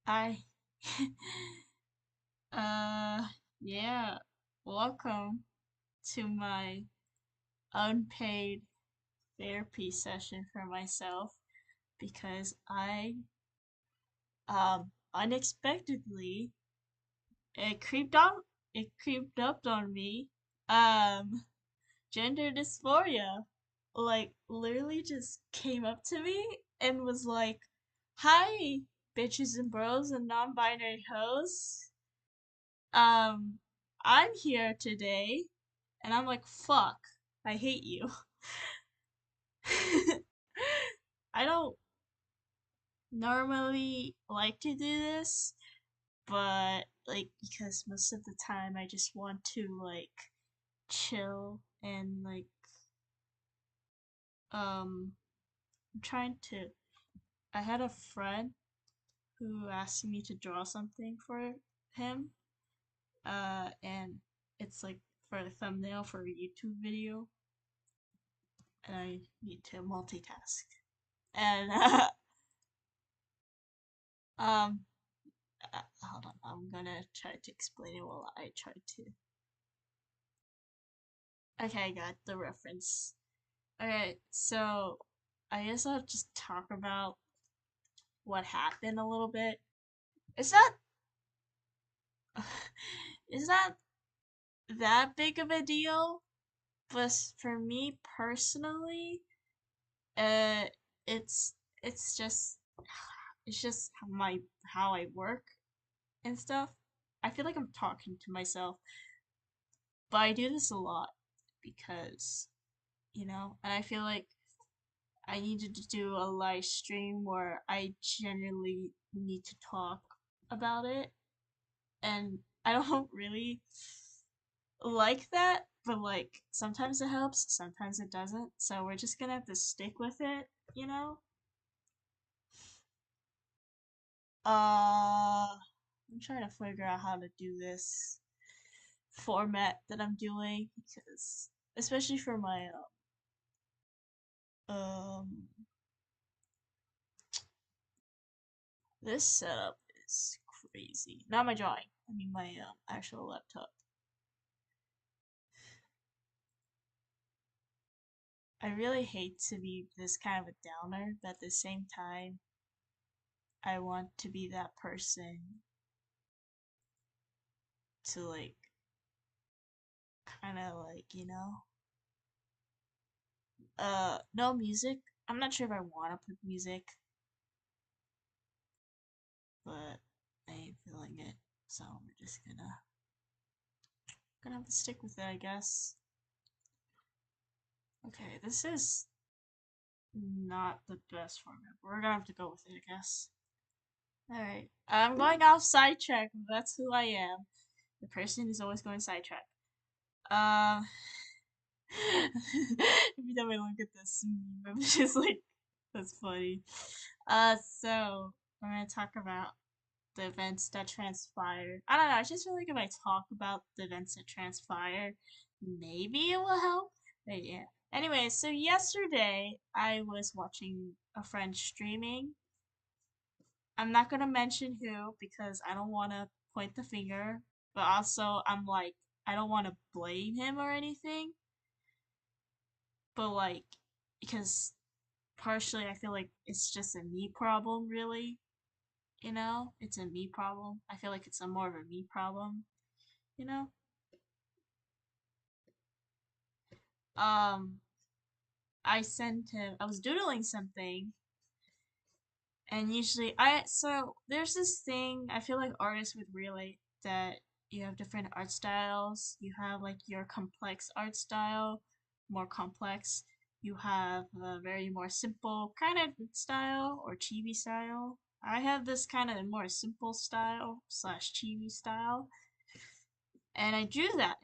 I uh yeah, welcome to my unpaid therapy session for myself because I unexpectedly it creeped on it creeped up on me. Um Gender dysphoria like literally just came up to me and was like, "Hi, bitches and bros and non-binary hoes. Um, I'm here today," and I'm like, fuck, I hate you. I don't normally like to do this, but like, because most of the time I just want to like chill and like, I'm trying to. I had a friend who asked me to draw something for him, and it's like for a thumbnail for a YouTube video, and I need to multitask. And um, hold on, I'm gonna try to explain it while I try to. Okay, I got the reference. Okay, so I guess I'll just talk about what happened a little bit. It's not, it's not that big of a deal, but for me personally, uh, it's it's just it's just how I work and stuff. I feel like I'm talking to myself, but I do this a lot because and I feel like I needed to do a live stream where I genuinely need to talk about it, and I don't really like that, but like sometimes it helps, sometimes it doesn't, so we're just gonna have to stick with it, you know? I'm trying to figure out how to do this format that I'm doing because, especially for my this setup is crazy. Not my drawing. I mean my actual laptop. I really hate to be this kind of a downer, but at the same time, I want to be that person to like kind of like, no music. I'm not sure if I want to put music, but I ain't feeling it. So we're just gonna have to stick with it, I guess. Okay, this is not the best format, but we're gonna have to go with it, I guess. Alright. I'm going off sidetrack. That's who I am. The person who's always going sidetrack. Uh, every time I look at this meme, I'm just like, that's funny. So I'm gonna talk about the events that transpired. I don't know. I just feel like if I talk about the events that transpired, maybe it will help. But yeah. Anyway, so yesterday I was watching a friend streaming. I'm not gonna mention who because I don't want to point the finger, but also I'm like I don't want to blame him or anything, but like because partially I feel like it's just a me problem, really. It's a me problem. I feel like it's a more of a me problem. You know, um, I sent him. I was doodling something, and usually there's this thing I feel like artists would relate that you have different art styles. You have like your complex art style, more complex. You have a very more simple kind of style or chibi style. I have this kind of more simple style slash chibi style, and I drew that.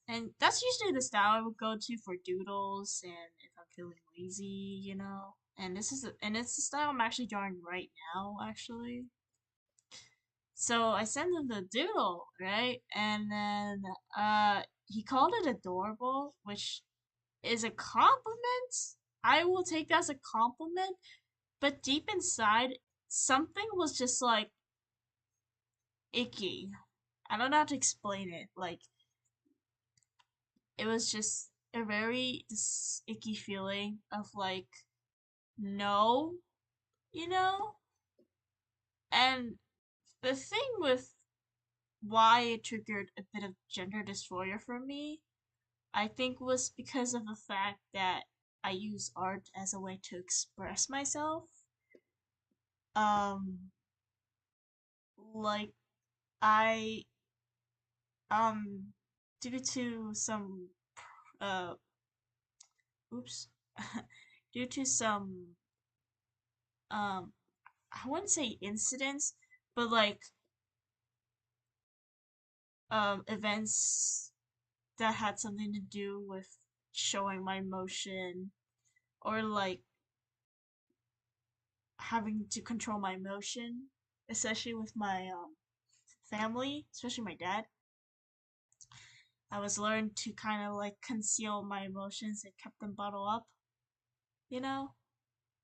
And that's usually the style I would go to for doodles and if I'm feeling lazy, and it's the style I'm actually drawing right now, actually. So I sent him the doodle, right? And then he called it adorable, which is a compliment. I will take that as a compliment, but deep inside, something was just like, icky. I don't know how to explain it. Like, it was just a very this icky feeling of like, no, you know? And the thing with why it triggered a bit of gender dysphoria for me, I think was because of the fact that I use art as a way to express myself. Um, like I um due to some uh oops due to some um I wouldn't say incidents, but like events that had something to do with showing my emotion, or like having to control my emotion, especially with my family, especially my dad. I was learned to kind of like conceal my emotions and kept them bottled up, you know?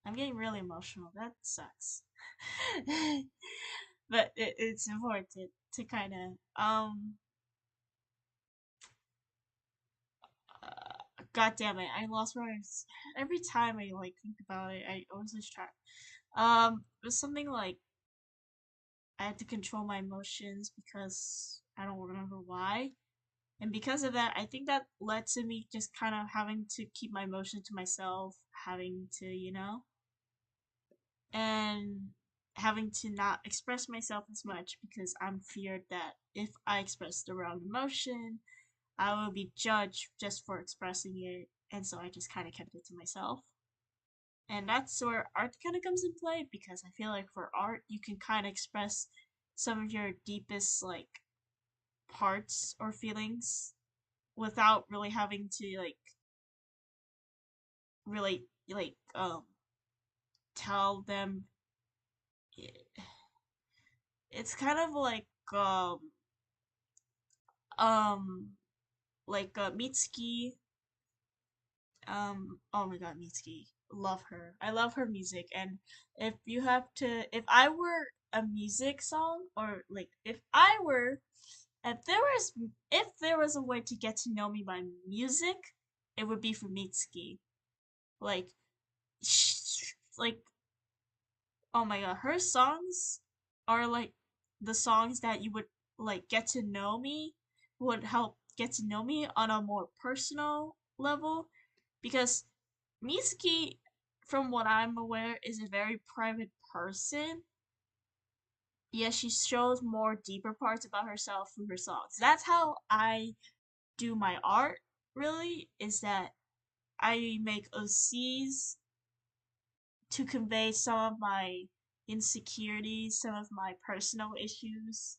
I'm getting really emotional. That sucks. But it's important to kind of God damn it, I lost words. Every time I like think about it, I always lose track. It was something like I had to control my emotions because I don't remember why. And because of that, I think that led to me just kind of having to keep my emotions to myself, having to, and having to not express myself as much because I'm feared that if I express the wrong emotion, I will be judged just for expressing it. And so I just kind of kept it to myself. And that's where art kind of comes in play because I feel like for art, you can kind of express some of your deepest, like, parts or feelings without really having to, like, really, like, tell them. It's kind of um, Mitski. Oh my god, Mitski. Love her. I love her music. And if I were a music song, or like, if there was a way to get to know me by music, it would be for Mitski. Like, like, oh my god, her songs are like the songs that you would like get to know me, would help get to know me on a more personal level, because Mitsuki, from what I'm aware, is a very private person. Yes, she shows more deeper parts about herself through her songs. That's how I do my art, really, is that I make OCs to convey some of my insecurities, some of my personal issues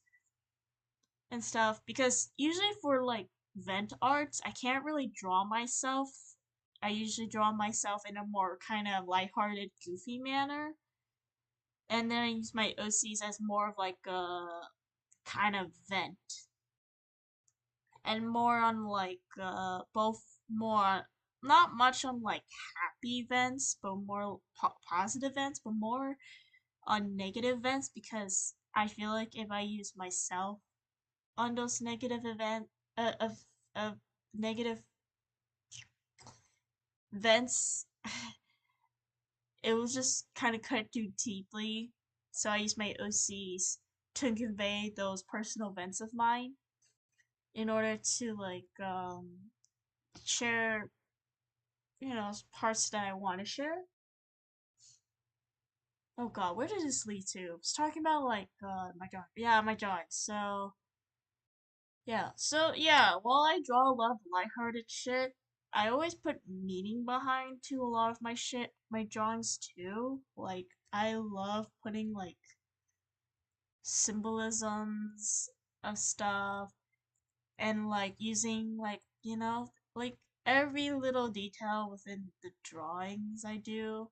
and stuff. Because usually for like vent arts, I can't really draw myself. I usually draw myself in a more kind of lighthearted, goofy manner. And then I use my OCs as more of like a kind of vent. And more on like both more, not much on like happy events, but more positive events, but more on negative events, because I feel like if I use myself on those negative of negative events, it will just kind of cut too deeply. So I use my OCs to convey those personal events of mine in order to like share, parts that I want to share. Oh god, where did this lead to? I was talking about like my drawing. Yeah, my drawing. So while I draw a lot of lighthearted shit, I always put meaning behind to a lot of my drawings too. Like, I love putting like symbolisms of stuff, and like using like, like every little detail within the drawings I do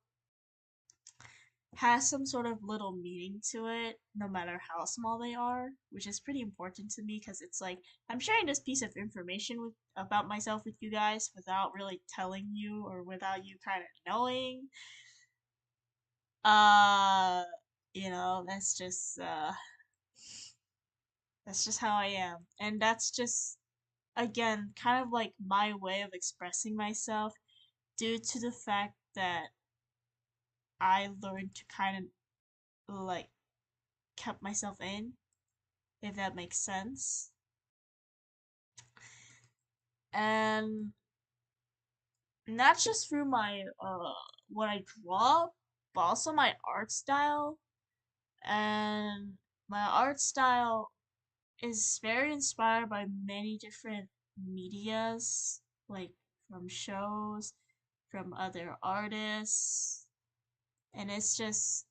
has some sort of little meaning to it, no matter how small they are, which is pretty important to me because it's like I'm sharing this piece of information about myself with you guys without really telling you, or without you kind of knowing. Uh, that's just That's just how I am. And that's just, again, kind of like my way of expressing myself due to the fact that I learned to kind of like kept myself in, if that makes sense. And not just through my what I draw, but also my art style. And my art style is very inspired by many different medias, like from shows, from other artists, and it's just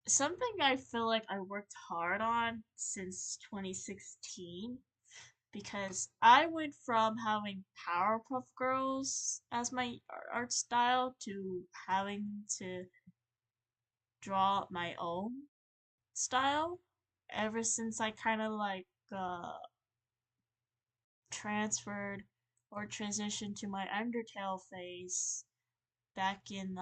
something I feel like I worked hard on since 2016 because I went from having Powerpuff Girls as my art style to having to draw my own style ever since I kind of like transferred or transitioned to my Undertale phase back in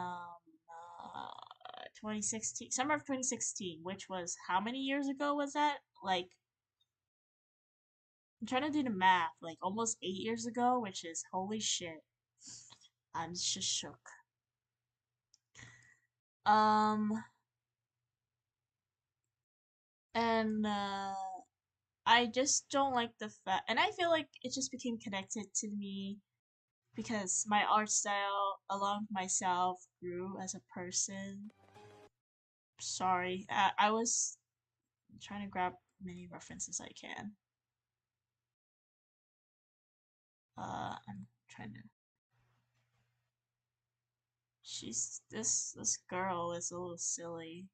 2016, summer of 2016, which was how many years ago was that? Like I'm trying to do the math, like almost 8 years ago, which is holy shit. I'm just shook. Um, and I just don't like the fact, and I feel like it just became connected to me because my art style, along with myself, grew as a person. Sorry, I was trying to grab many references I can. I'm trying to. This girl is a little silly,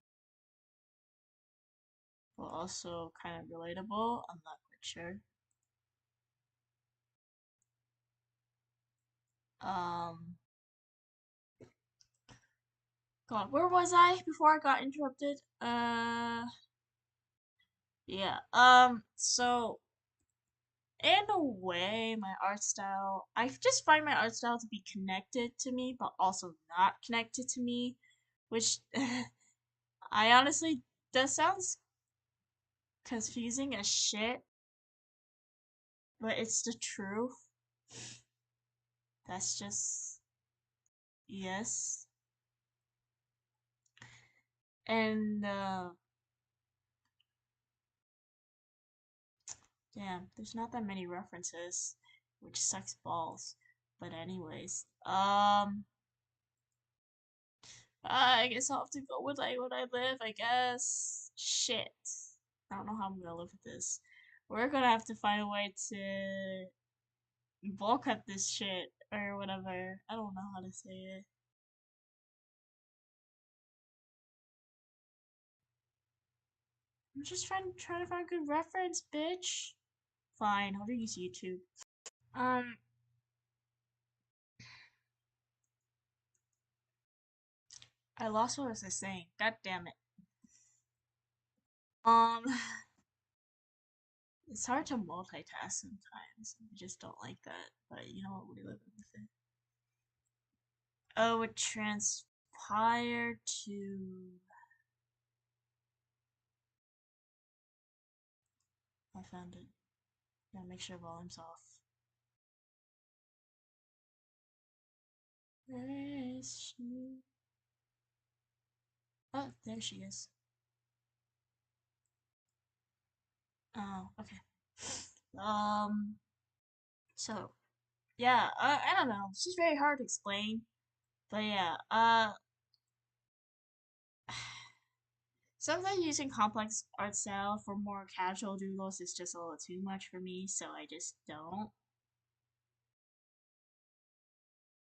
but also kind of relatable. I'm not quite sure. Um, God, where was I before I got interrupted? Yeah. So in a way, my art style, I just find my art style to be connected to me, but also not connected to me, which I honestly, that sounds confusing as shit, but it's the truth. That's just, yes. And, damn, there's not that many references, which sucks balls. But anyways, I guess I'll have to go with like what I live, I guess. Shit. I don't know how I'm gonna live with this. We're gonna have to find a way to bulk cut this shit or whatever. I don't know how to say it. I'm just trying to find a good reference, bitch. Fine, I'll use YouTube. Um, I lost what was I saying. God damn it. Um, it's hard to multitask sometimes. I just don't like that. But you know what? We live with it. Oh, it transpired to. I found it. Gotta make sure volume's off. Where is she? Oh, there she is. Oh, okay. Um, so yeah, I don't know. It's just very hard to explain. But yeah, sometimes using complex art style for more casual doodles is just a little too much for me, so I just don't.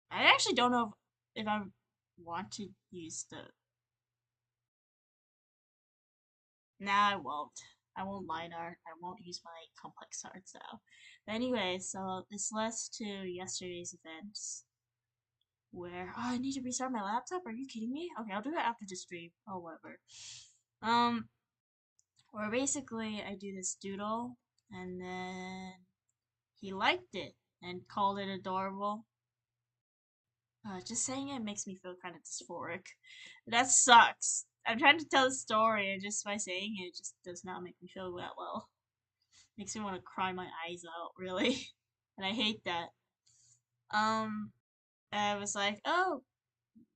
I actually don't know if I want to use the. Nah, I won't. I won't line art. I won't use my complex art style. But anyway, so this leads to yesterday's events where I need to restart my laptop. Are you kidding me? Okay, I'll do it after the stream. Oh, whatever. Um, where basically I do this doodle, and then he liked it and called it adorable. Just saying it makes me feel kind of dysphoric. That sucks. I'm trying to tell a story, and just by saying it just does not make me feel that well. Makes me want to cry my eyes out, really. And I hate that. Um, I was like, oh,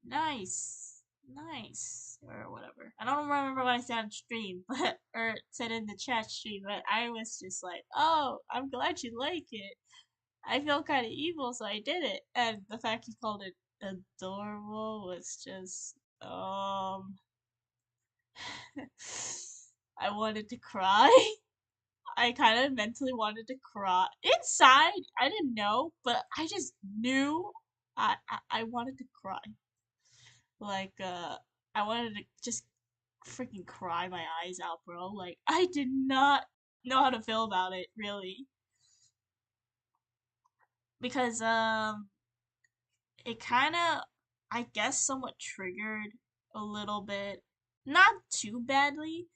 nice, nice, or whatever. I don't remember what I said on stream, but or said in the chat stream, but I was just like, oh, I'm glad you like it. I feel kind of evil, so I did it. And the fact he called it adorable was just, I wanted to cry. I kind of mentally wanted to cry. Inside, I didn't know, but I just knew I wanted to cry. Like, I wanted to just freaking cry my eyes out, bro. Like, I did not know how to feel about it, really. Because, it kind of, I guess, somewhat triggered a little bit. Not too badly,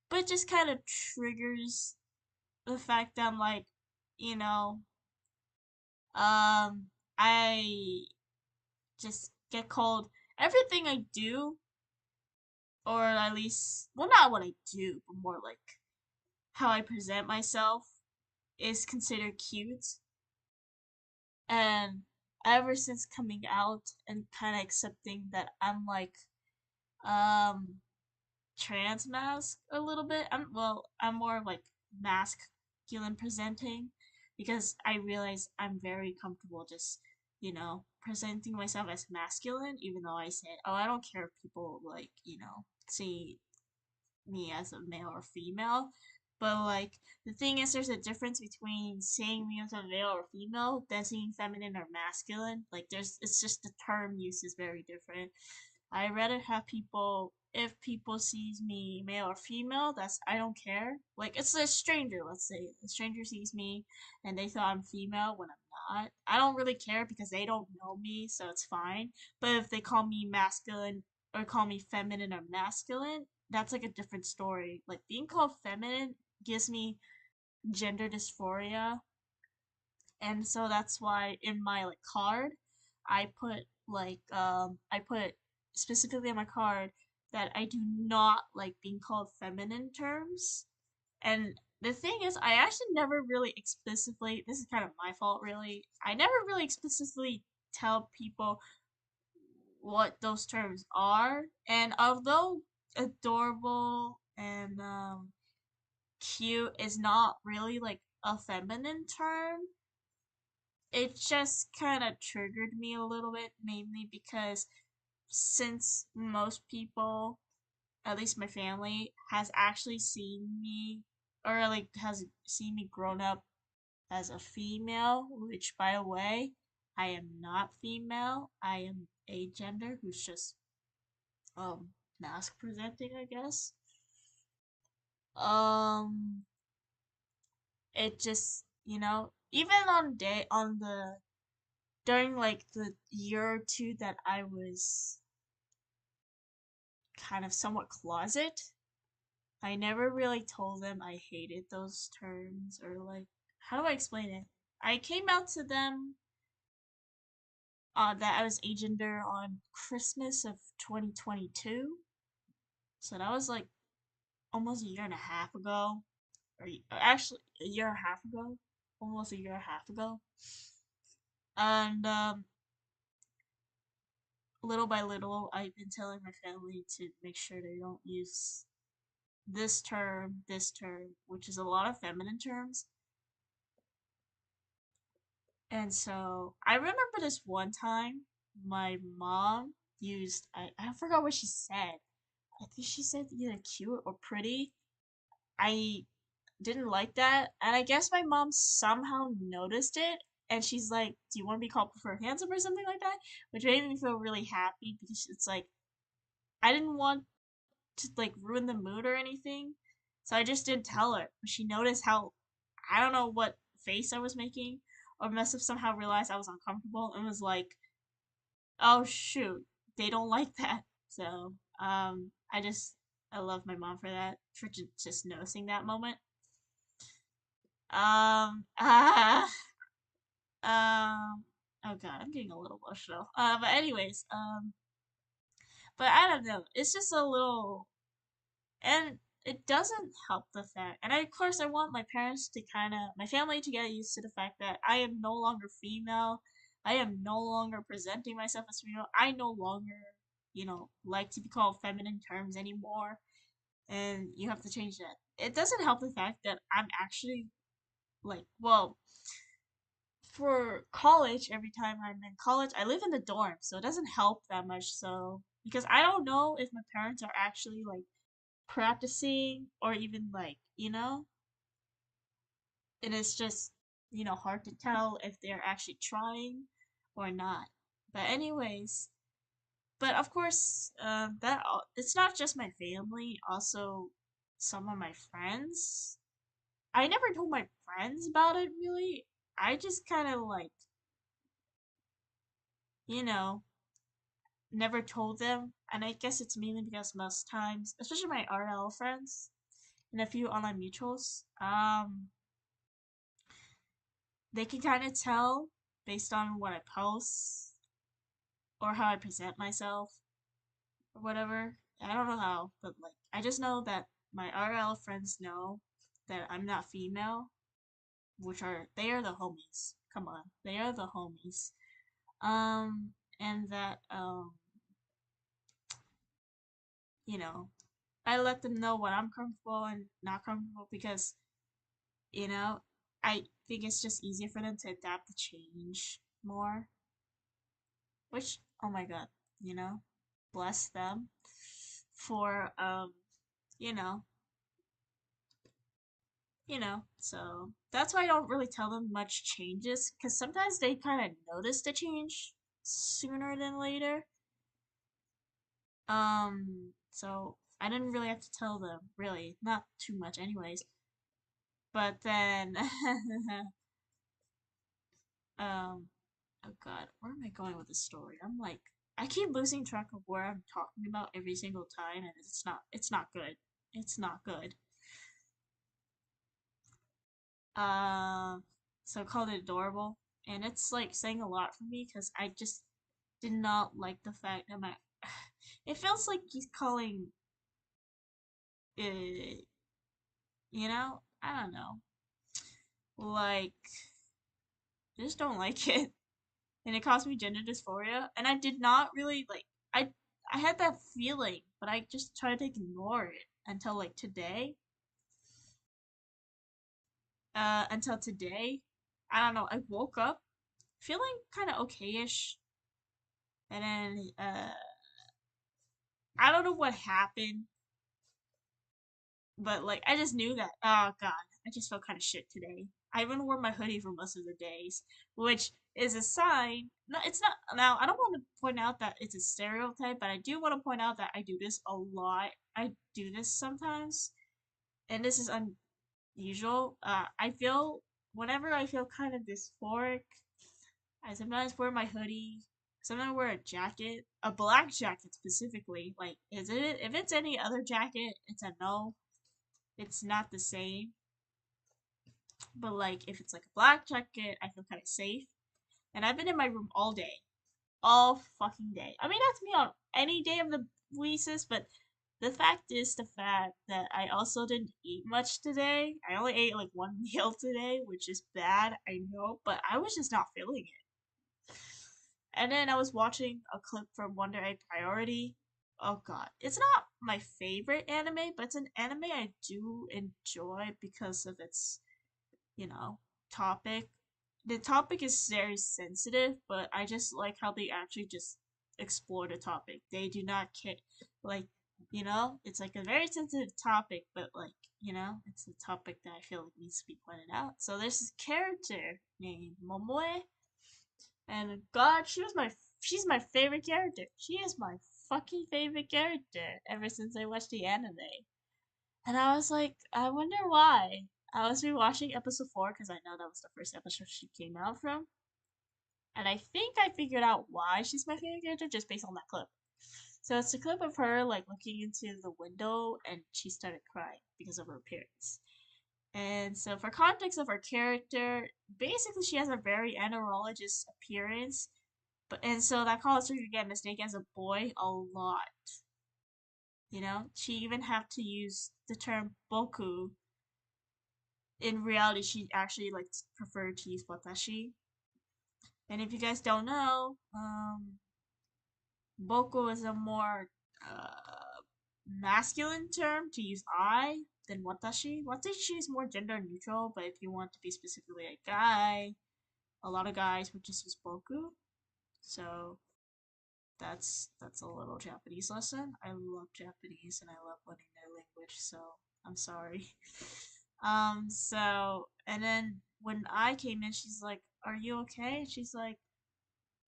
but just kind of triggers the fact that I'm like, you know, um, I just get called everything I do, or at least, well, not what I do, but more like how I present myself is considered cute. And ever since coming out and kind of accepting that I'm like, um, trans mask a little bit. I'm more like masculine presenting because I realize I'm very comfortable just, presenting myself as masculine, even though I said, oh, I don't care if people like, see me as a male or female. But like the thing is there's a difference between seeing me as a male or female than seeing feminine or masculine. Like it's just the term use is very different. I rather have people if people sees me male or female, that's I don't care. Like it's a stranger, let's say. A stranger sees me and they thought I'm female when I'm not. I don't really care because they don't know me, so it's fine. But if they call me masculine or call me feminine or masculine, that's like a different story. Like being called feminine gives me gender dysphoria, and so that's why in my like card I put specifically on my card that I do not like being called feminine terms. And the thing is I actually never really explicitly, this is kind of my fault really, I never really explicitly tell people what those terms are. And although adorable and cute is not really like a feminine term, it just kind of triggered me a little bit, mainly because since most people, at least my family, has actually seen me or like has seen me grown up as a female, which by the way, I am not female. I am a gender who's just mask presenting, I guess. Um it just, even on the during like the year or two that I was kind of somewhat closet, I never really told them I hated those terms or like how do I explain it? I came out to them that I was agender on Christmas of 2022. So that was like almost a year and a half ago. Or actually a year and a half ago. Almost a year and a half ago. And little by little, I've been telling my family to make sure they don't use this term, which is a lot of feminine terms. And so I remember this one time my mom used, I forgot what she said. I think she said either cute or pretty. I didn't like that. And I guess my mom somehow noticed it. And she's like, do you want to be called preferred handsome or something like that? Which made me feel really happy because it's like, I didn't want to like ruin the mood or anything. So I just didn't tell her. But she noticed how I don't know what face I was making, or must have somehow realized I was uncomfortable and was like, "Oh shoot, they don't like that." So I love my mom for that, for just noticing that moment. Um, ah, oh god, I'm getting a little emotional. But anyways, but I don't know. It's just a little, and it doesn't help the fact, and of course I want my parents to kind of, my family to get used to the fact that I am no longer female. I am no longer presenting myself as female. I no longer, like to be called feminine terms anymore, and you have to change that. It doesn't help the fact that I'm actually like, well, for college, every time I'm in college, I live in the dorm, so it doesn't help that much. So, because I don't know if my parents are actually like practicing or even like, it is just, hard to tell if they're actually trying or not. But, anyways, but of course, it's not just my family, also some of my friends. I never told my friends about it really. I just kind of like, you know, never told them. And I guess it's mainly because most times, especially my RL friends and a few online mutuals, they can kind of tell based on what I post or how I present myself or whatever. I don't know how, but like, I just know that my RL friends know that I'm not female, they are the homies. Come on, they are the homies. And that, you know, I let them know what I'm comfortable and not comfortable because, you know, I think it's just easier for them to adapt to change more. Which, oh my god, you know, bless them for, you know, so that's why I don't really tell them much changes because sometimes they kind of notice the change sooner than later. So I didn't really have to tell them, really, not too much, anyways. But then, um, oh god, where am I going with this story? I'm like, I keep losing track of where I'm talking about every single time, and it's not good. It's not good. Uh, so I called it adorable, and it's like saying a lot for me because I just did not like the fact that my. It feels like he's calling, I don't know, like, I just don't like it, and it caused me gender dysphoria, and I did not really like. I had that feeling, but I just tried to ignore it until like today. Until today, I don't know. I woke up feeling kind of okay-ish, and then I don't know what happened, but like I just knew that. Oh god, I just felt kind of shit today. I even wore my hoodie for most of the days, which is a sign. No, it's not. Now I don't want to point out that it's a stereotype, but I do want to point out that I do this a lot. I do this sometimes, and this is unusual. I feel whenever I feel kind of dysphoric, I sometimes wear my hoodie. Sometimes I wear a jacket, a black jacket specifically. Like, is it? If it's any other jacket, it's a no. It's not the same. But like, if it's like a black jacket, I feel kind of safe. And I've been in my room all day, all fucking day. I mean, that's me on any day of the week's, but the fact is the fact that I also didn't eat much today. I only ate like one meal today, which is bad, I know, but I was just not feeling it. And then I was watching a clip from Wonder Egg Priority. Oh god. It's not my favorite anime, but it's an anime I do enjoy because of its, you know, topic. The topic is very sensitive, but I just like how they actually just explore the topic. They do not care, like, it's like a very sensitive topic, but like, it's a topic that I feel like needs to be pointed out. So there's this character named Momoe, and God, she's my favorite character. She is my fucking favorite character ever since I watched the anime. And I was like, I wonder why. I was rewatching episode 4 because I know that was the first episode she came out from. And I think I figured out why she's my favorite character just based on that clip. So it's a clip of her like looking into the window and she started crying because of her appearance. And so for context of her character, basically she has a very andrologist appearance. But and so that causes her to get mistaken as a boy a lot. You know, she even have to use the term boku. In reality, she actually like preferred to use watashi. And if you guys don't know, boku is a more masculine term to use I than watashi. Watashi is more gender neutral, but if you want to be specifically a guy, a lot of guys would just use boku. So that's a little Japanese lesson. I love Japanese and I love learning their language, so I'm sorry. So and then when I came in, she's like, "Are you okay?" And she's like,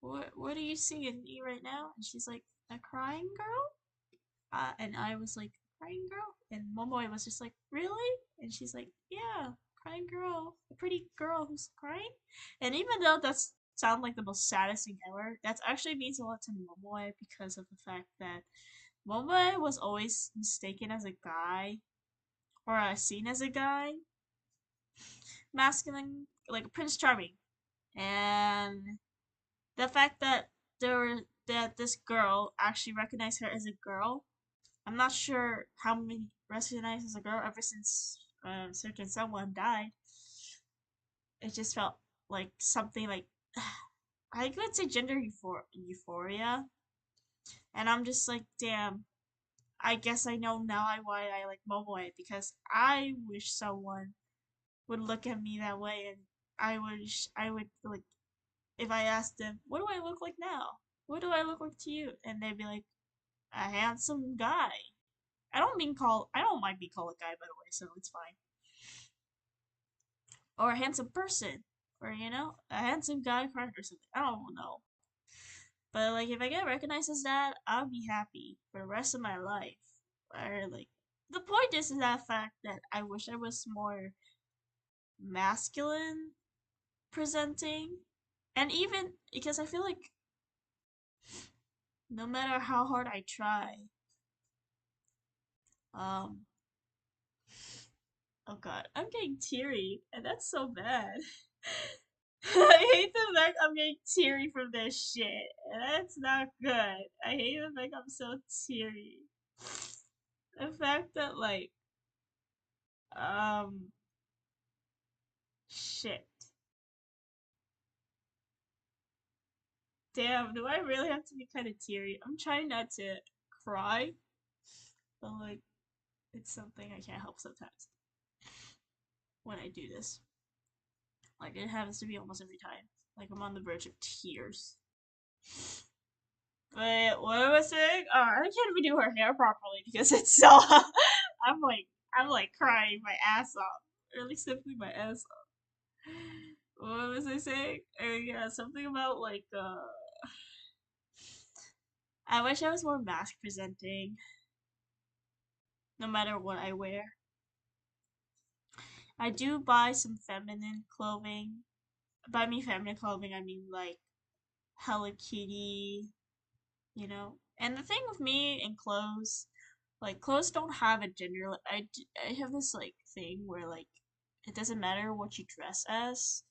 "What are you singing me right now?" And she's like, "A crying girl." And I was like, "Crying girl?" And Momoe was just like, "Really?" And she's like, "Yeah, crying girl, a pretty girl who's crying." And even though that's sound like the most saddest thing ever, that actually means a lot to Momoe because of the fact that Momoe was always mistaken as a guy or seen as a guy, masculine, like Prince Charming, and the fact that that this girl actually recognized her as a girl. I'm not sure how many recognized as a girl ever since certain someone died. It just felt like something like I could say euphoria, and I'm just like, damn. I guess I know now why I like Momoe because I wish someone would look at me that way, and I would like if I asked them, "What do I look like now? What do I look like to you?" And they'd be like, "A handsome guy." I don't mind being called a guy by the way, so it's fine. Or a handsome person. Or, you know, a handsome guy friend or something. I don't know. But like if I get recognized as that, I'll be happy for the rest of my life. Or like the point is that fact that I wish I was more masculine presenting. And even because I feel like no matter how hard I try, um oh god, I'm getting teary, and that's so bad. I hate the fact I'm getting teary from this shit. And that's not good. I hate the fact I'm so teary. The fact that like um shit. Damn, do I really have to be kind of teary? I'm trying not to cry, but like it's something I can't help sometimes when I do this. Like it happens to me almost every time. Like I'm on the verge of tears. But what am I saying? I can't even do her hair properly because it's so. I'm like, I'm like crying my ass off, really simply my ass off. What was I saying? Yeah, something about like. I wish I was more mask presenting, no matter what I wear. I do buy some feminine clothing. By me feminine clothing, I mean like Hello Kitty, you know. And the thing with me and clothes, like clothes don't have a gender. I have this like thing where like it doesn't matter what you dress as.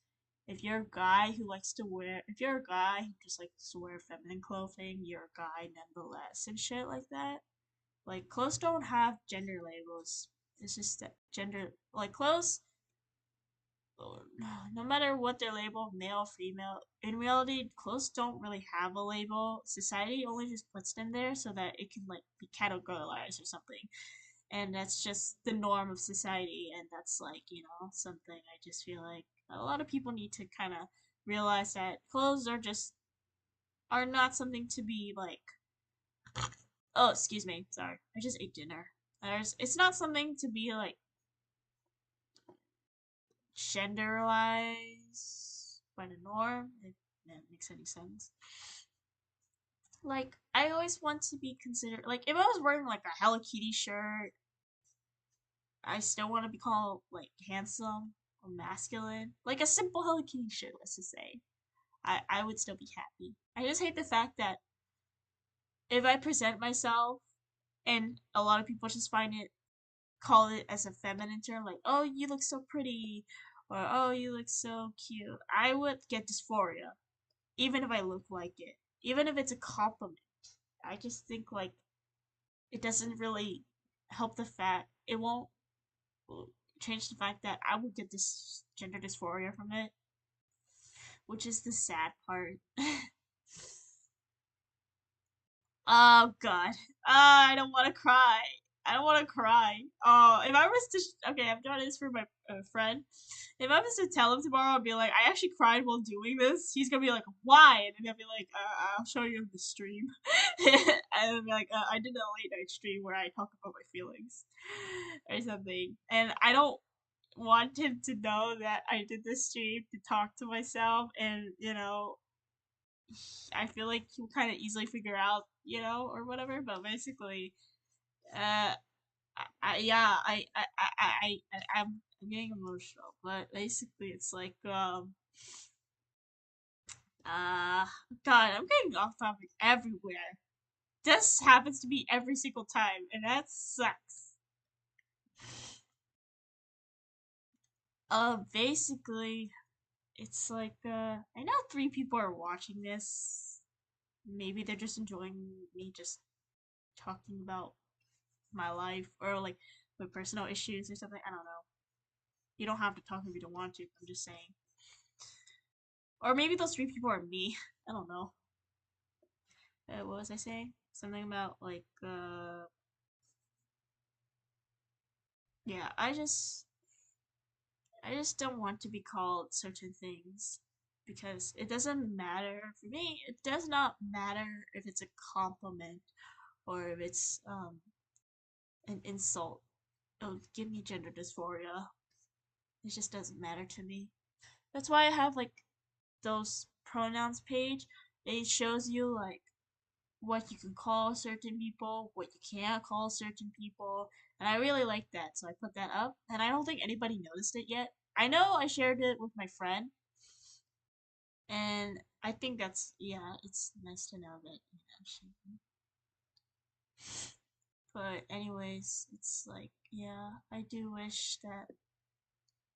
If you're a guy who likes to wear, if you're a guy who just likes to wear feminine clothing, you're a guy nonetheless and shit like that. Like clothes don't have gender labels. It's just that gender like clothes no matter what their label, male, female, in reality, clothes don't really have a label. Society only just puts them there so that it can like be categorized or something. And that's just the norm of society, and that's like, you know, something I just feel like a lot of people need to kind of realize that clothes are not something to be like oh, excuse me, sorry. I just ate dinner. It's not something to be like genderalized by the norm, if that makes any sense. Like, I always want to be considered, like, if I was wearing, like, a Hello Kitty shirt, I still want to be called, like, handsome or masculine. Like, a simple Hello Kitty shirt, let's just say. I would still be happy. I just hate the fact that if I present myself and a lot of people just call it as a feminine term, like, oh, you look so pretty, or oh, you look so cute, I would get dysphoria, even if I look like it, even if it's a compliment. I just think like it doesn't really help the fact it won't change the fact that I would get this gender dysphoria from it, which is the sad part. Oh God. I don't want to cry. I don't want to cry. Oh, if I was to, okay, I'm doing this for my friend. If I was to tell him tomorrow, I'd be like, I actually cried while doing this. He's gonna be like, why? And then I'll be like, I'll show you the stream. And I'll be like, I did a late night stream where I talk about my feelings or something. And I don't want him to know that I did this stream to talk to myself, and I feel like he'll kind of easily figure out, or whatever. But basically, uh, yeah, I'm getting emotional. But basically, it's like, uh, God, I'm getting off topic everywhere. This happens to me every single time, and that sucks. Basically, it's like, I know three people are watching this. Maybe they're just enjoying me just talking about my life or like my personal issues or something. I don't know. You don't have to talk if you don't want to. I'm just saying. Or maybe those three people are me. I don't know. What was I saying? Something about like yeah, I just don't want to be called certain things because it doesn't matter for me. It does not matter if it's a compliment or if it's an insult. It'll give me gender dysphoria. It just doesn't matter to me. That's why I have like those pronouns page. It shows you like what you can call certain people, what you can't call certain people, and I really like that, so I put that up. And I don't think anybody noticed it yet. I know I shared it with my friend, and I think that's yeah, it's nice to know that But anyways, it's like yeah, I do wish that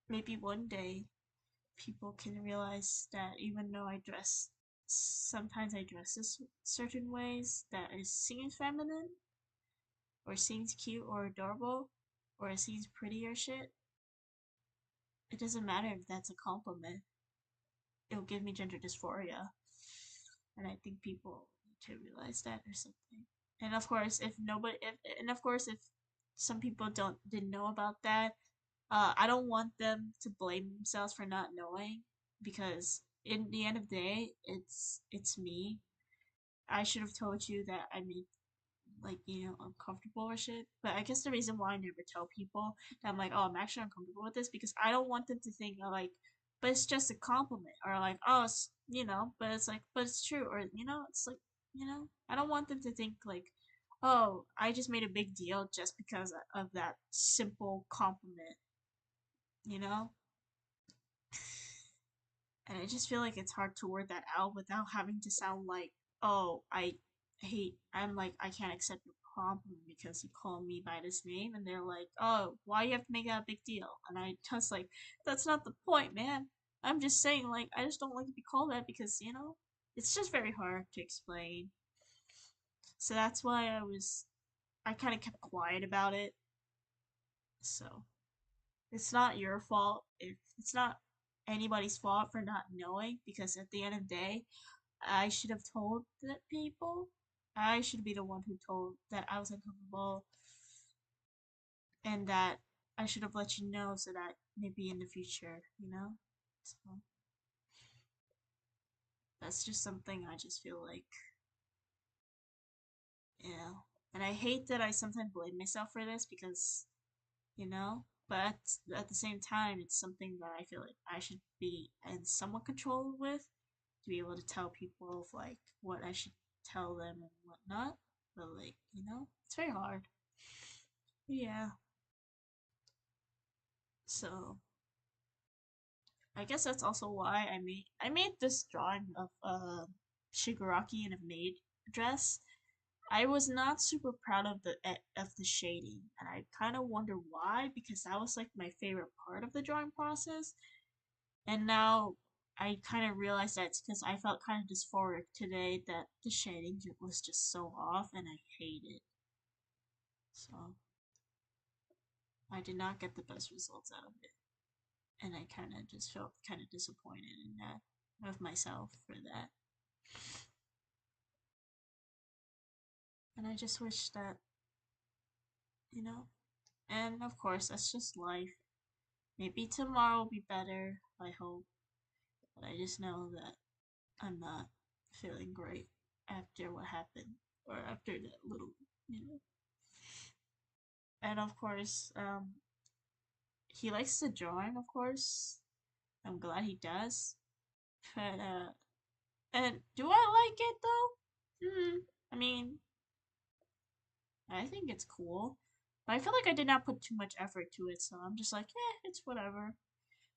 maybe one day people can realize that even though sometimes I dress this certain ways that it seems feminine or seems cute or adorable or it seems pretty or shit, it doesn't matter if that's a compliment. It'll give me gender dysphoria. And I think people need to realize that or something. And of course, if some people didn't know about that, I don't want them to blame themselves for not knowing because in the end of the day, it's me. I should have told you that I made like uncomfortable or shit. But I guess the reason why I never tell people that I'm like, oh, I'm actually uncomfortable with this because I don't want them to think like, but it's just a compliment or like, oh, but it's like, but it's true or it's like, I don't want them to think like, oh, I just made a big deal just because of that simple compliment, you know. And I just feel like it's hard to word that out without having to sound like, oh, I'm like, I can't accept your compliment because you call me by this name, and they're like, oh, why you have to make that a big deal? And I just like, that's not the point, man. I'm just saying, like, I just don't like to be called that because, it's just very hard to explain. So that's why I kind of kept quiet about it. So it's not your fault if it's not anybody's fault for not knowing because at the end of the day, I should have told the people. I should be the one who told that I was uncomfortable and that I should have let you know so that maybe in the future. So that's just something I just feel like, you know. And I hate that I sometimes blame myself for this because, but at the same time, it's something that I feel like I should be in somewhat control with to be able to tell people of like what I should tell them and whatnot. But like, it's very hard. Yeah. So I guess that's also why I made this drawing of Shigaraki in a maid dress. I was not super proud of the shading, and I kind of wonder why because that was like my favorite part of the drawing process. And now I kind of realized that it's because I felt kind of dysphoric today that the shading was just so off, and I hate it. So I did not get the best results out of it, and I kind of just felt kind of disappointed in that of myself for that. And I just wish that, you know, and of course that's just life. Maybe tomorrow will be better, I hope, but I just know that I'm not feeling great after what happened or after that little, you know. And of course, he likes to drawing, of course. I'm glad he does. But and do I like it though? I mean, I think it's cool. But I feel like I did not put too much effort to it, so I'm just like, it's whatever.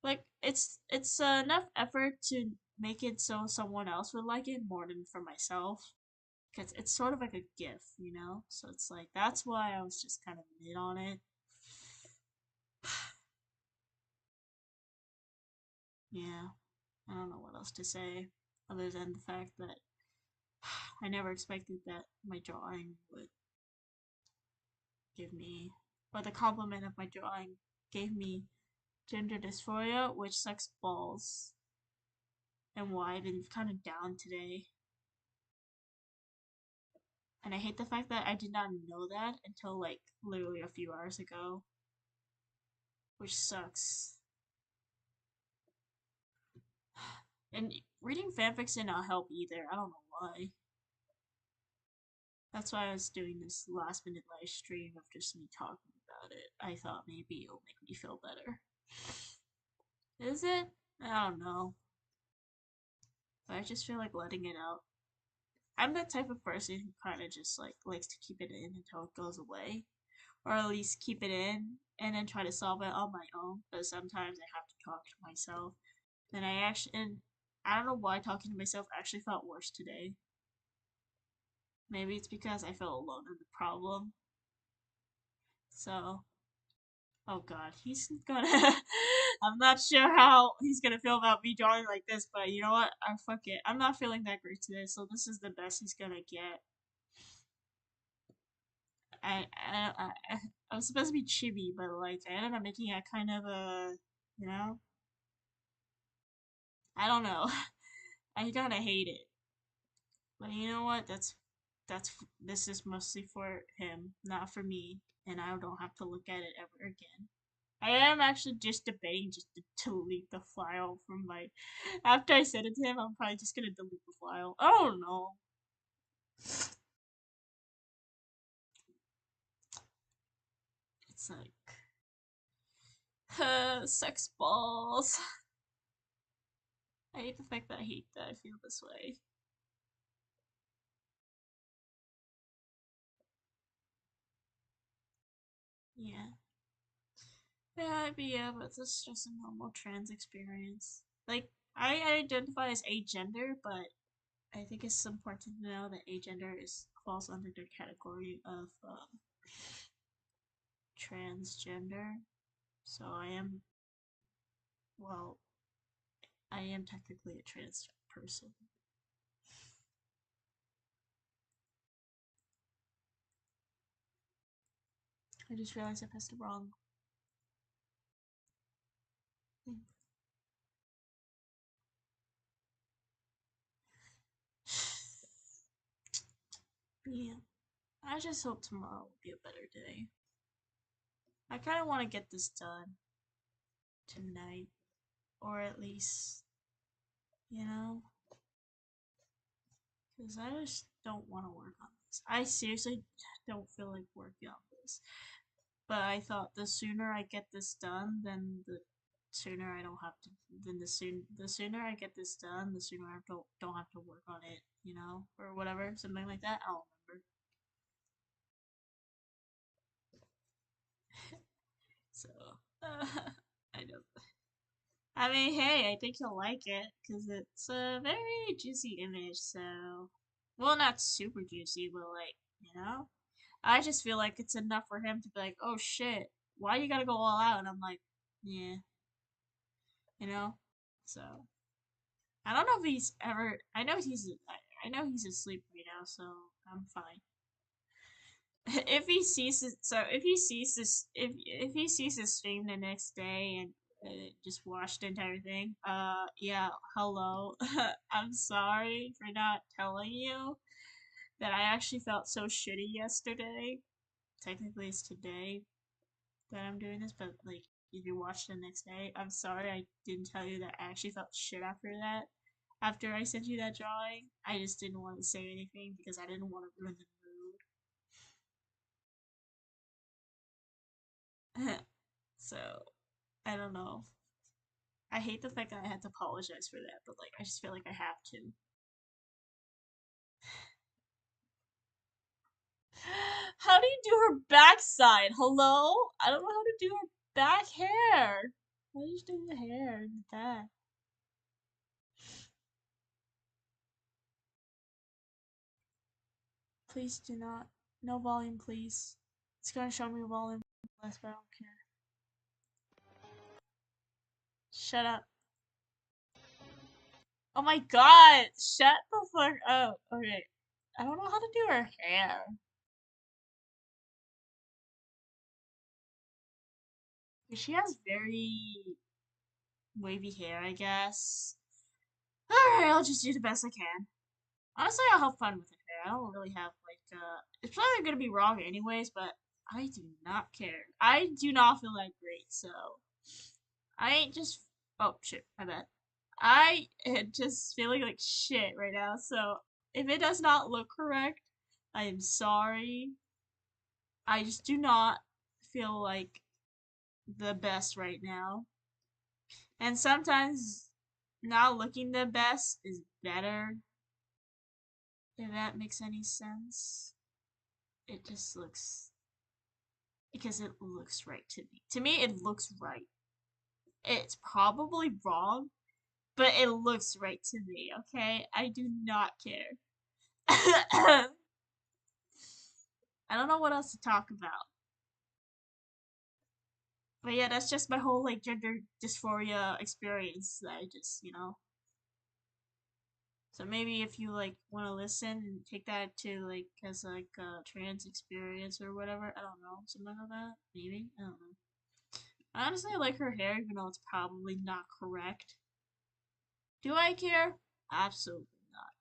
Like it's enough effort to make it so someone else would like it more than for myself. Cause it's sort of like a gift, you know. So it's like that's why I was just kind of mid on it. Yeah, I don't know what else to say other than the fact that I never expected that my drawing would give me, or the compliment of my drawing gave me gender dysphoria, which sucks balls, and why I've been kind of down today. And I hate the fact that I did not know that until like literally a few hours ago, which sucks. And reading fanfics did not help either. I don't know why. That's why I was doing this last minute live stream of just me talking about it. I thought maybe it'll make me feel better. Is it? I don't know. But I just feel like letting it out. I'm the type of person who kind of just like likes to keep it in until it goes away, or at least keep it in and then try to solve it on my own. But sometimes I have to talk to myself. And I don't know why talking to myself actually felt worse today. Maybe it's because I felt alone in the problem. So, oh god, he's gonna. I'm not sure how he's gonna feel about me drawing like this, but you know what? Fuck it. I'm not feeling that great today, so this is the best he's gonna get. I I I, I was supposed to be chibi, but like I ended up making it kind of a, you know, I don't know. I kind of hate it, but you know what? This is mostly for him, not for me, and I don't have to look at it ever again. I am actually just debating just to delete the file from my. After I send it to him, I'm probably just gonna delete the file. I don't know. It's like sex balls. I hate the fact that I hate that I feel this way. Yeah. But this is just a normal trans experience. Like, I identify as agender, but I think it's important to know that agender is falls under the category of transgender. So well, I am technically a trans person. I just realized I pressed the wrong thing. Yeah, I just hope tomorrow will be a better day. I kind of want to get this done tonight, or at least, you know, because I just don't want to work on this. I seriously don't feel like working on this. But I thought the sooner I get this done, then the sooner I don't have to. Then the sooner I get this done, the sooner I don't have to work on it, you know, or whatever, something like that. I don't remember. So I don't. I mean, hey, I think you'll like it because it's a very juicy image. So, well, not super juicy, but like, you know, I just feel like it's enough for him to be like, "Oh shit, why you gotta go all out?" And I'm like, "Yeah, you know." So I don't know if he's ever. I know he's. I know he's asleep right now, so I'm fine. if he sees this stream the next day and just watched the entire thing, yeah, hello. I'm sorry for not telling you that I actually felt so shitty yesterday. Technically, it's today that I'm doing this, but like, if you watch the next day, I'm sorry I didn't tell you that I actually felt shit after that. After I sent you that drawing, I just didn't want to say anything because I didn't want to ruin the mood. So, I don't know. I hate the fact that I had to apologize for that, but like, I just feel like I have to. How do you do her backside? Hello? I don't know how to do her back hair. How do you do the hair in the back? Please do not. No volume, please. It's gonna show me volume less, but I don't care. Shut up. Oh my god! Shut the fuck up. Okay. I don't know how to do her hair. She has very wavy hair, I guess. Alright, I'll just do the best I can. Honestly, I'll have fun with her hair. I don't really have, like, it's probably gonna be wrong anyways, but I do not care. I do not feel that great, so. I ain't just. Oh, shit, my bad. I am just feeling like shit right now, so if it does not look correct, I am sorry. I just do not feel like the best right now. And sometimes not looking the best is better, if that makes any sense. It just looks. Because it looks right to me. To me, it looks right. It's probably wrong, but it looks right to me, okay? I do not care. I don't know what else to talk about. But yeah, that's just my whole like gender dysphoria experience that I just. So maybe if you like want to listen and take that to like as like a trans experience or whatever, I don't know, something like that. Maybe I don't know. I honestly like her hair, even though it's probably not correct. Do I care? Absolutely not.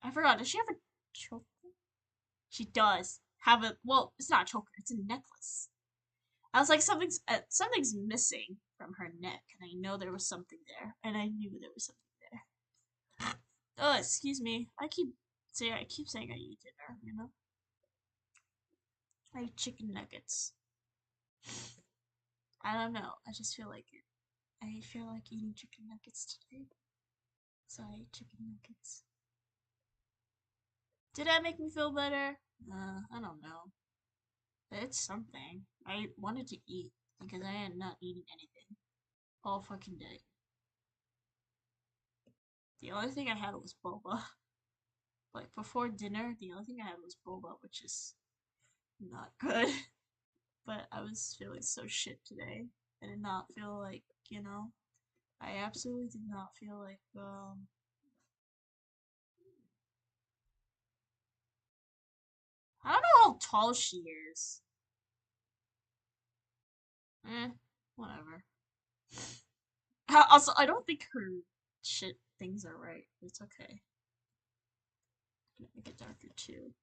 I forgot. Does she have a choker? She does have a. Well, it's not a choker. It's a necklace. I was like, something's missing from her neck, and I know there was something there, and I knew there was something there. Oh, excuse me. I keep saying I eat dinner. I eat chicken nuggets. I don't know. I just feel like it. I feel like eating chicken nuggets today, so I ate chicken nuggets. Did that make me feel better? I don't know. But it's something. I wanted to eat because I had not eaten anything all fucking day. The only thing I had was boba. Like before dinner, the only thing I had was boba, which is not good. But I was feeling so shit today. I did not feel like. I absolutely did not feel like I don't know how tall she is. Eh, whatever. Also, I don't think her shit things are right. It's okay. I'm gonna make it darker too.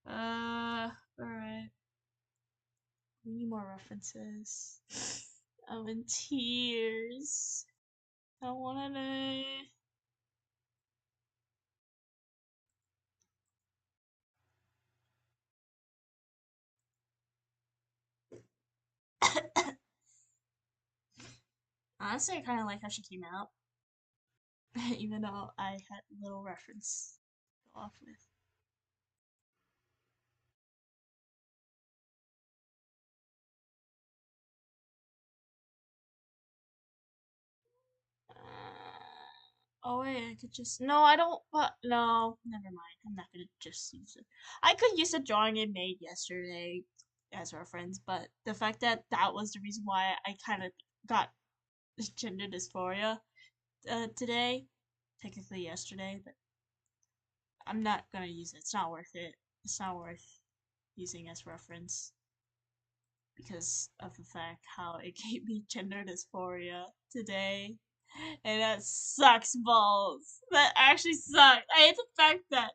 Alright. We need more references. I'm in tears. I wanna. Honestly, I kind of like how she came out, even though I had little reference to go off with. Oh wait, I could just no, I don't. But no, never mind. I'm not gonna just use it. I could use a drawing I made yesterday as reference, but the fact that that was the reason why I kind of got gender dysphoria today, technically yesterday, but I'm not gonna use it. It's not worth it. It's not worth using as reference because of the fact how it gave me gender dysphoria today. And that sucks balls. That actually sucks. I hate the fact that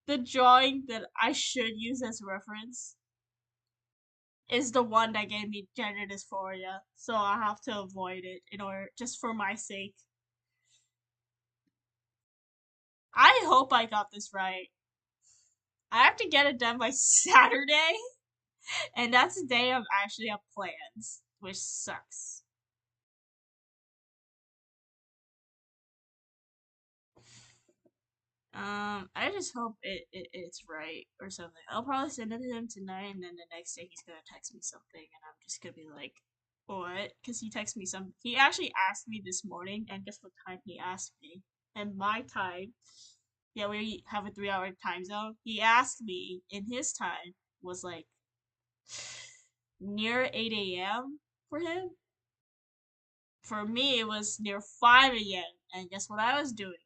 the drawing that I should use as reference is the one that gave me gender dysphoria. So I have to avoid it in order just for my sake. I hope I got this right. I have to get it done by Saturday, and that's the day I'm actually have plans, which sucks. I just hope it's right or something. I'll probably send it to him tonight, and then the next day he's gonna text me something, and I'm just gonna be like, "What?" Because he texted me some. He actually asked me this morning, and guess what time he asked me? And my time, yeah, we have a 3 hour time zone. He asked me, in his time was like near 8 a.m. for him. For me, it was near 5 a.m. And guess what I was doing?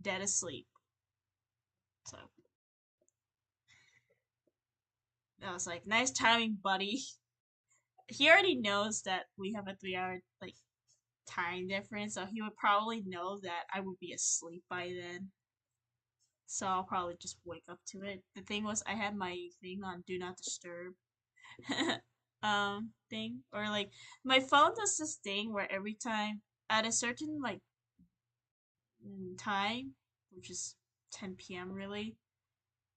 Dead asleep. So I was like, nice timing, buddy. He already knows that we have a 3 hour like time difference, so he would probably know that I would be asleep by then. So I'll probably just wake up to it. The thing was, I had my thing on Do Not Disturb, thing, or like my phone does this thing where every time at a certain like time, which is 10 p.m. really,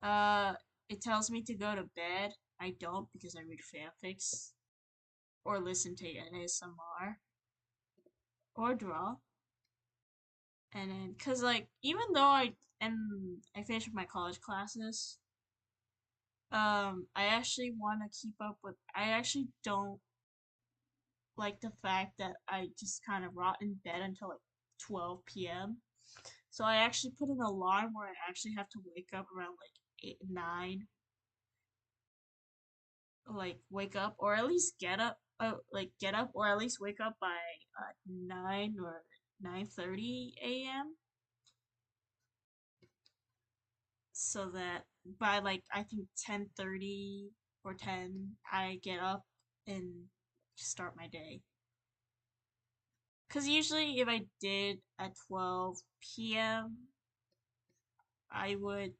uh, it tells me to go to bed. I don't because I read fanfics or listen to ASMR or draw. And then, cause like even though I finished my college classes, I actually want to keep up with. I actually don't like the fact that I just kind of rot in bed until like 12 p.m. So I actually put an alarm where I actually have to wake up around like 8, 9, like wake up or at least get up, like get up or at least wake up by 9 or 9:30 a.m. so that by like I think 10:30 or 10 I get up and start my day. Cause usually if I did at 12 p.m. I would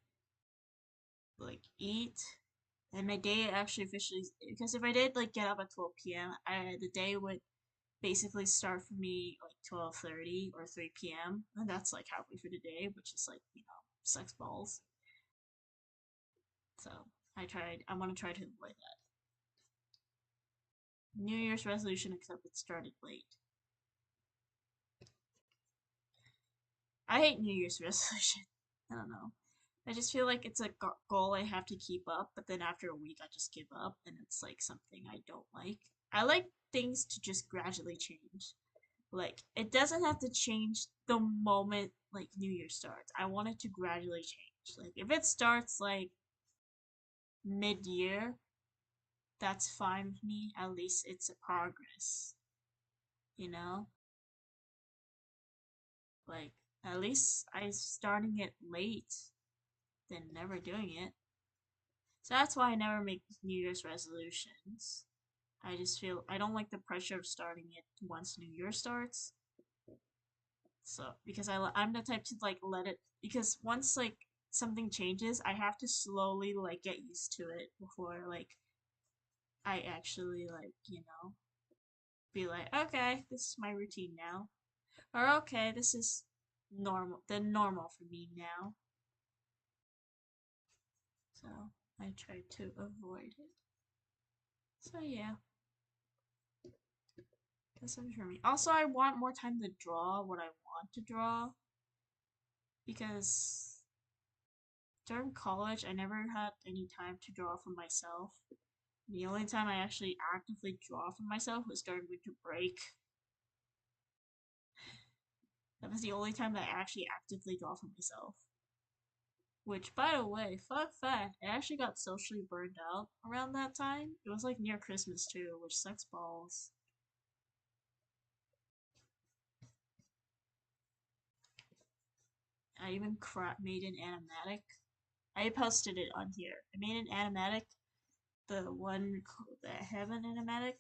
like eat and my day actually officially because if I did like get up at 12 p.m. The day would basically start for me like 12:30 or 3 p.m. and that's like halfway through the day, which is like sucks balls. So I want to try to avoid that. New Year's resolution, except it started late. I hate New Year's resolution. I don't know. I just feel like it's a goal I have to keep up, but then after a week I just give up, and it's like something I don't like. I like things to just gradually change. Like it doesn't have to change the moment like New Year starts. I want it to gradually change. Like if it starts like mid-year, that's fine with me. At least it's a progress, you know? Like at least I starting it late than never doing it. So that's why I never make New Year's resolutions. I just feel I don't like the pressure of starting it once New Year starts. So because I'm the type to like let it because once like something changes, I have to slowly like get used to it before like I actually like be like okay this is my routine now or okay this is normal for me now. So I try to avoid it. So yeah, that's something for me. Also, I want more time to draw what I want to draw because during college I never had any time to draw for myself. The only time I actually actively draw for myself was during winter break. That was the only time that I actually actively draw for myself. Which, by the way, fun fact, I actually got socially burned out around that time. It was like near Christmas too, which sucks balls. I even made an animatic. I posted it on here. I made an animatic, the one that I have an animatic.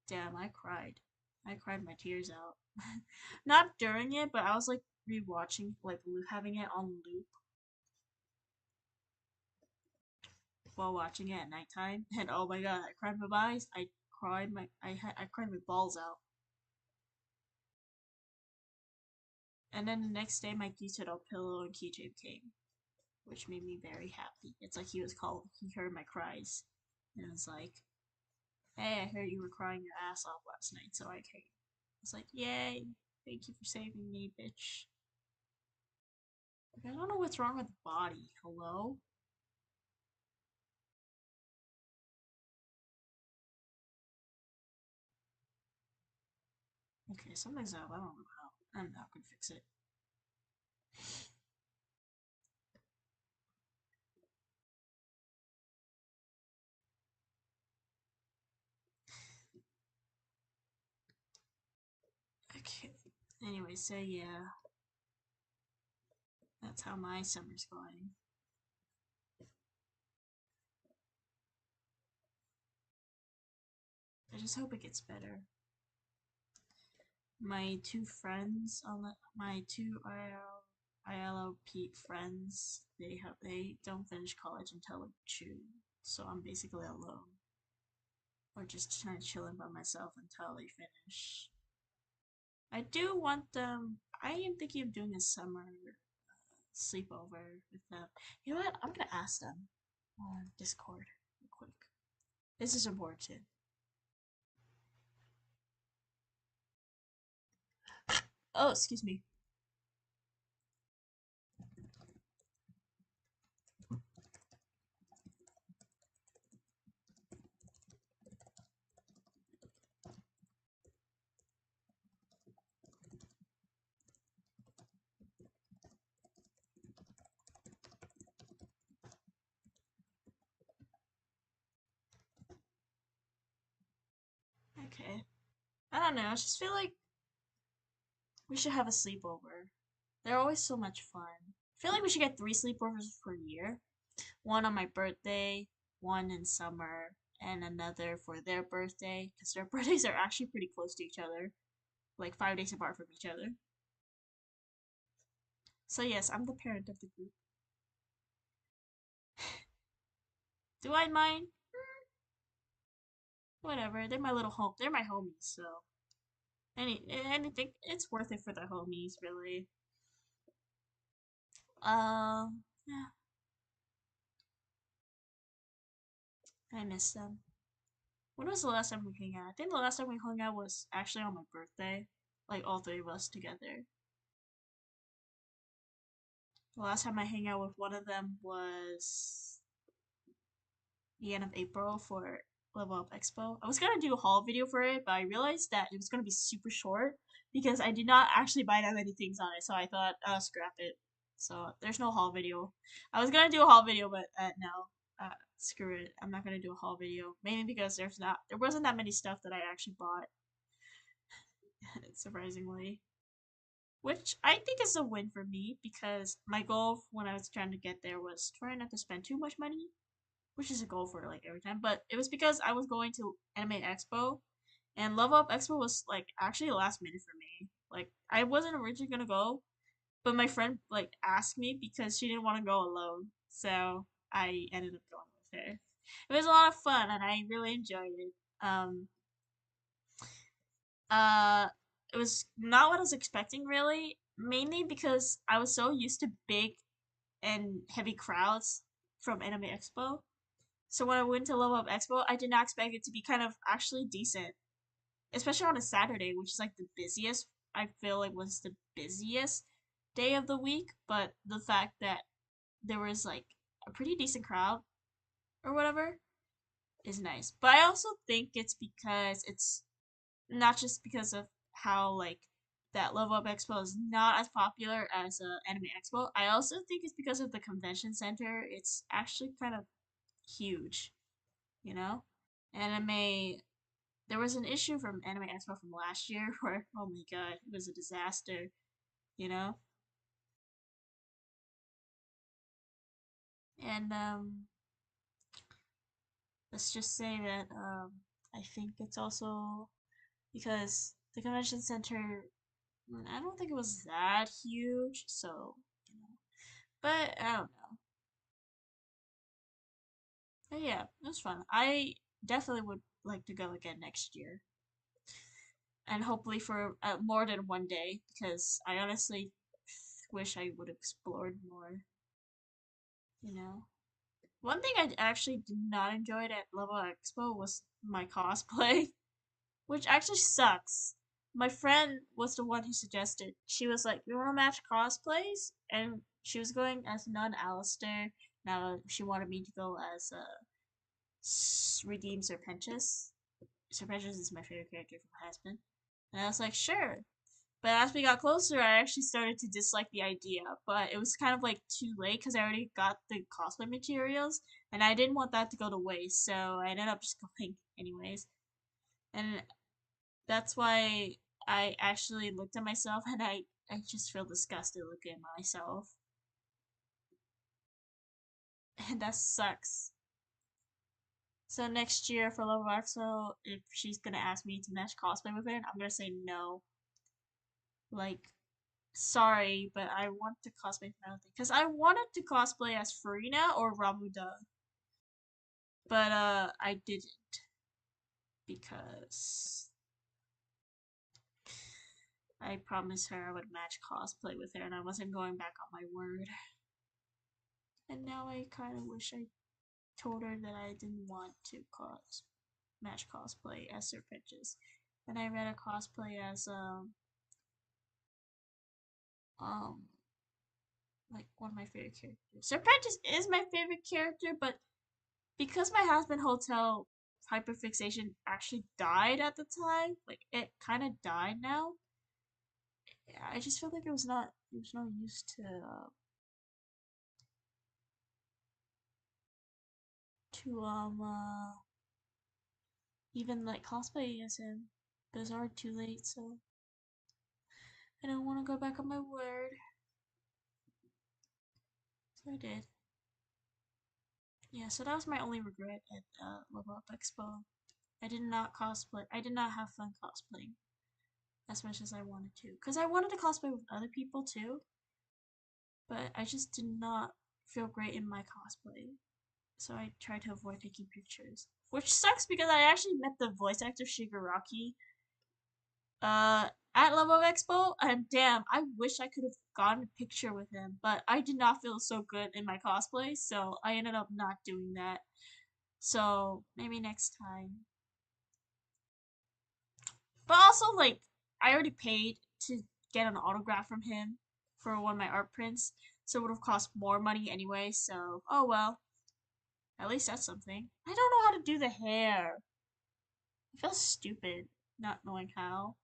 Damn, I cried. I cried my tears out. Not during it, but I was like rewatching, like having it on loop while watching it at nighttime. And oh my god, I cried my eyes. I cried my balls out. And then the next day, my digital pillow and keychain came, which made me very happy. It's like he heard my cries, and was like, "Hey, I heard you were crying your ass off last night, so I came." I was like, "Yay! Thank you for saving me, bitch." Like, I don't know what's wrong with the body. Hello? Okay, something's up. I don't know how. I'm not gonna fix it. Okay. Anyway, so yeah, that's how my summer's going. I just hope it gets better. My two friends on my two ILOP friends, they don't finish college until like June, so I'm basically alone, or just kind of chilling by myself until they finish. I do want them. I am thinking of doing a summer sleepover with them. You know what? I'm gonna ask them on Discord real quick. This is important. Oh, excuse me. Okay. I don't know. I just feel like we should have a sleepover. They're always so much fun. I feel like we should get three sleepovers per year. One on my birthday, one in summer, and another for their birthday, because their birthdays are actually pretty close to each other, like 5 days apart from each other. So yes, I'm the parent of the group. Do I mind? Whatever. They're my little home. They're my homies, so anything. It's worth it for the homies, really. Yeah, I miss them. When was the last time we hung out? I think the last time we hung out was actually on my birthday, like all three of us together. The last time I hang out with one of them was the end of April for Level Up Expo. I was gonna do a haul video for it, but I realized that it was gonna be super short because I did not actually buy that many things on it, so I thought I'll scrap it. So there's no haul video. I was gonna do a haul video, but no, screw it. I'm not gonna do a haul video mainly because there wasn't that many stuff that I actually bought, surprisingly. Which I think is a win for me because my goal when I was trying to get there was trying not to spend too much money, which is a goal for like every time. But it was because I was going to Anime Expo, and Level Up Expo was like actually last minute for me. Like I wasn't originally gonna go, but my friend like asked me because she didn't want to go alone, so I ended up going with her. It was a lot of fun, and I really enjoyed it. Um, uh, it was not what I was expecting really, mainly because I was so used to big and heavy crowds from Anime Expo. So when I went to Level Up Expo, I did not expect it to be kind of actually decent, especially on a Saturday, which is like the busiest. I feel like was the busiest day of the week, but the fact that there was like a pretty decent crowd or whatever is nice. But I also think it's because it's not just because of how like that Level Up Expo is not as popular as Anime Expo. I also think it's because of the convention center. It's actually kind of huge, you know. Anime. There was an issue from Anime Expo from last year where oh my god, it was a disaster, you know. And let's just say that I think it's also because the convention center, I don't think it was that huge, so you know. But I don't know. But yeah, it was fun. I definitely would like to go again next year, and hopefully for more than one day because I honestly wish I would have explored more. You know. One thing I actually did not enjoy at Level Expo was my cosplay, which actually sucks. My friend was the one who suggested. She was like, "You want to match cosplays?" And she was going as Nun Alistair. Now she wanted me to go as Redeem Serpentis. Serpentis is my favorite character from Hasbin. And I was like, "Sure." But as we got closer, I actually started to dislike the idea. But it was kind of like too late because I already got the cosplay materials, and I didn't want that to go to waste. So I ended up just going anyways. And that's why I actually looked at myself, and I just feel disgusted looking at myself. And that sucks. So next year for Love Axel, if she's gonna ask me to match cosplay with her, I'm gonna say no. Like, sorry, but I want to cosplay for another thing. Because I wanted to cosplay as Farina or Ramuda. But I didn't. Because I promised her I would match cosplay with her and I wasn't going back on my word. And now I kind of wish I told her that I didn't want to match cosplay as Serpentris. And I read a cosplay as um like one of my favorite characters. Serpentris is my favorite character, but because my husband hotel hyperfixation actually died at the time, like it kind of died now. I just felt like it was no use to even like cosplay as him. But it's already too late, so I don't want to go back on my word. So I did. Yeah, so that was my only regret at Level Up Expo. I did not cosplay. I did not have fun cosplaying as much as I wanted to, because I wanted to cosplay with other people too. But I just did not feel great in my cosplay. So I tried to avoid taking pictures. Which sucks because I actually met the voice actor Shigaraki at Level Expo, and damn, I wish I could have gotten a picture with him, but I did not feel so good in my cosplay, so I ended up not doing that. So maybe next time. But also, like, I already paid to get an autograph from him for one of my art prints, so it would have cost more money anyway, so oh well. At least that's something. I don't know how to do the hair. I feel stupid not knowing how.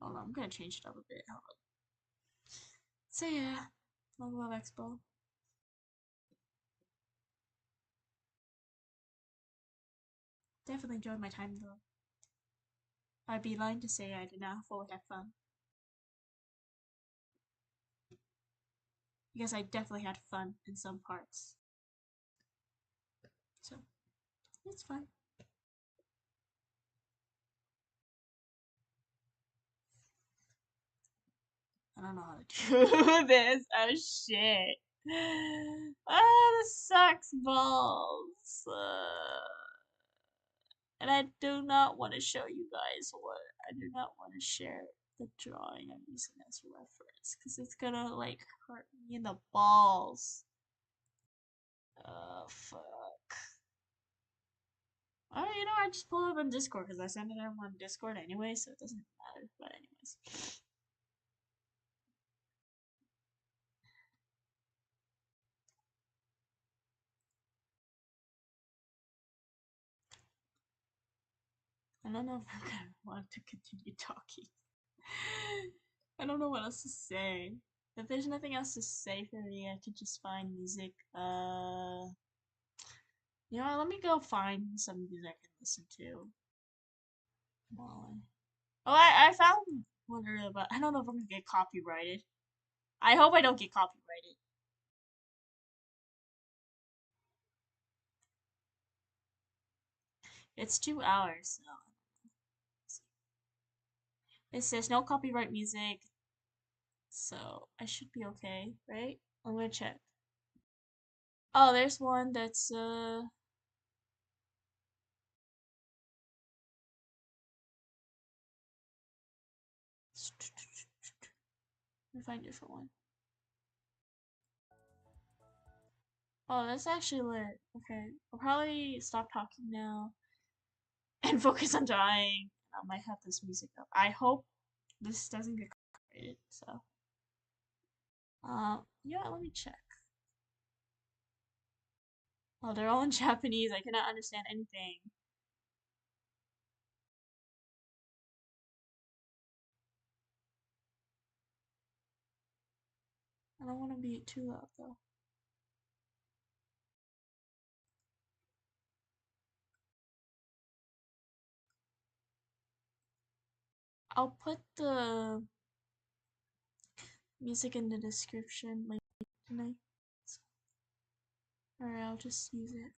Hold on, I'm gonna change it up a bit. Hold on. So yeah, Love Expo. Definitely enjoyed my time though. I'd be lying to say I did not fully have fun. Because I definitely had fun in some parts. So, it's fine. I don't know how to do this. Oh shit. Ah, this sucks balls. And I do not want to show you guys what. I do not want to share the drawing I'm using as a reference. Because it's gonna, like, hurt me in the balls. Oh, fuck. Oh, you know, I just pull it up on Discord because I send it out on Discord anyway, so it doesn't matter. But anyways, I don't know if I'm gonna want to continue talking. I don't know what else to say. If there's nothing else to say for me, I could just find music. You know, let me go find some music I can listen to. While Oh, I found one earlier, but I don't know if I'm gonna get copyrighted. I hope I don't get copyrighted. It's 2 hours, so it says no copyright music, so I should be okay, right? I'm gonna check. Oh, there's one that's let me find a different one. Oh, that's actually lit. Okay, I'll probably stop talking now and focus on drawing. I might have this music up. I hope this doesn't get copyrighted. So, yeah, let me check. Oh, they're all in Japanese. I cannot understand anything. I don't want to be too loud though. I'll put the music in the description like tonight. Or I'll just use it.